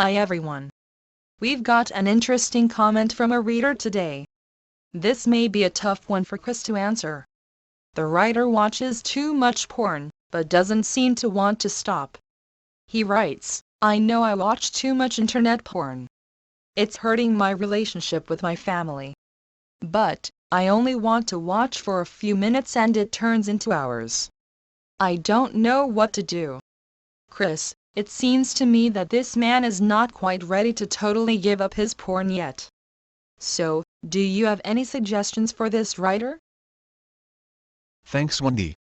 Hi everyone. We've got an interesting comment from a reader today. This may be a tough one for Chris to answer. The writer watches too much porn, but doesn't seem to want to stop. He writes, I know I watch too much internet porn. It's hurting my relationship with my family. But I only want to watch for a few minutes and it turns into hours. I don't know what to do. Chris, it seems to me that this man is not quite ready to totally give up his porn yet. So, do you have any suggestions for this writer? Thanks, Wendy.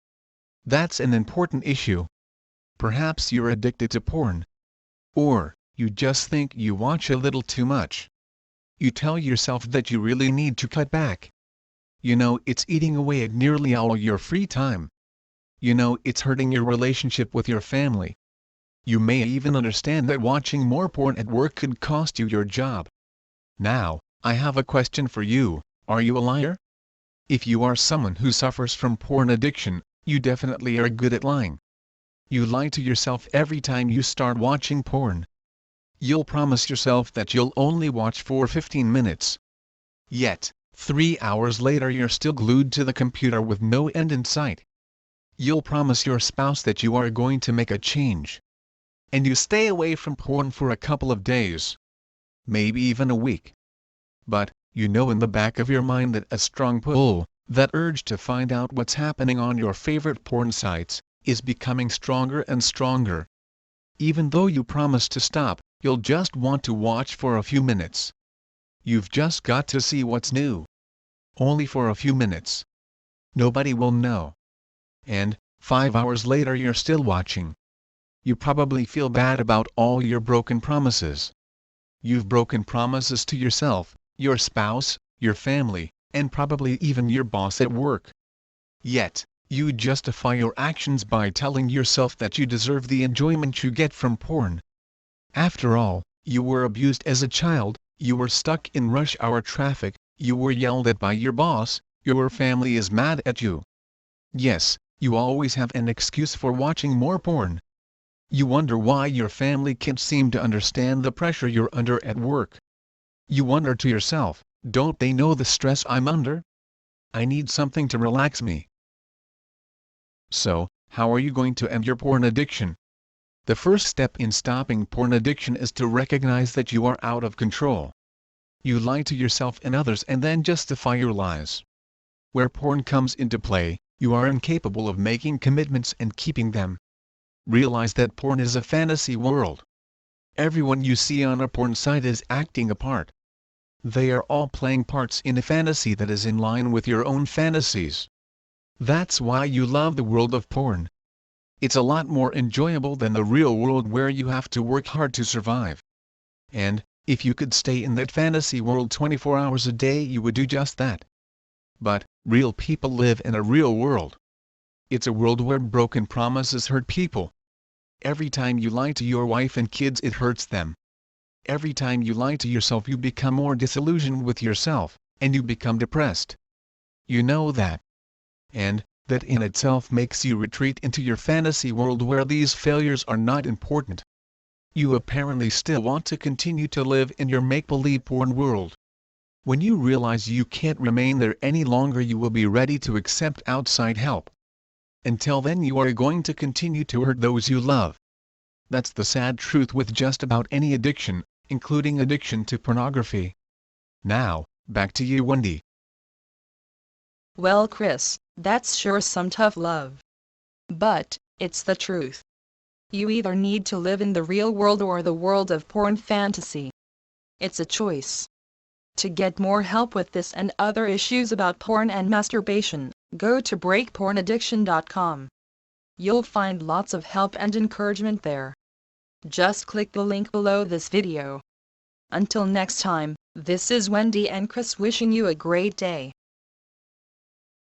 That's an important issue. Perhaps you're addicted to porn. Or, you just think you watch a little too much. You tell yourself that you really need to cut back. You know it's eating away at nearly all your free time. You know it's hurting your relationship with your family. You may even understand that watching more porn at work could cost you your job. Now, I have a question for you, are you a liar? If you are someone who suffers from porn addiction, you definitely are good at lying. You lie to yourself every time you start watching porn. You'll promise yourself that you'll only watch for 15 minutes. Yet, 3 hours later you're still glued to the computer with no end in sight. You'll promise your spouse that you are going to make a change. And you stay away from porn for a couple of days. Maybe even a week. But, you know in the back of your mind that a strong pull, that urge to find out what's happening on your favorite porn sites, is becoming stronger and stronger. Even though you promise to stop, you'll just want to watch for a few minutes. You've just got to see what's new. Only for a few minutes. Nobody will know. And, 5 hours later you're still watching. You probably feel bad about all your broken promises. You've broken promises to yourself, your spouse, your family, and probably even your boss at work. Yet, you justify your actions by telling yourself that you deserve the enjoyment you get from porn. After all, you were abused as a child, you were stuck in rush hour traffic, you were yelled at by your boss, your family is mad at you. Yes, you always have an excuse for watching more porn. You wonder why your family can't seem to understand the pressure you're under at work. You wonder to yourself, don't they know the stress I'm under? I need something to relax me. So, how are you going to end your porn addiction? The first step in stopping porn addiction is to recognize that you are out of control. You lie to yourself and others and then justify your lies. Where porn comes into play, you are incapable of making commitments and keeping them. Realize that porn is a fantasy world. Everyone you see on a porn site is acting a part. They are all playing parts in a fantasy that is in line with your own fantasies. That's why you love the world of porn. It's a lot more enjoyable than the real world where you have to work hard to survive. And, if you could stay in that fantasy world 24 hours a day you would do just that. But, real people live in a real world. It's a world where broken promises hurt people. Every time you lie to your wife and kids it hurts them. Every time you lie to yourself you become more disillusioned with yourself, and you become depressed. You know that. And, that in itself makes you retreat into your fantasy world where these failures are not important. You apparently still want to continue to live in your make-believe porn world. When you realize you can't remain there any longer you will be ready to accept outside help. Until then you are going to continue to hurt those you love. That's the sad truth with just about any addiction, including addiction to pornography. Now, back to you, Wendy. Well, Chris, that's sure some tough love. But, it's the truth. You either need to live in the real world or the world of porn fantasy. It's a choice. To get more help with this and other issues about porn and masturbation, go to breakpornaddiction.com. You'll find lots of help and encouragement there. Just click the link below this video. Until next time, this is Wendy and Chris wishing you a great day.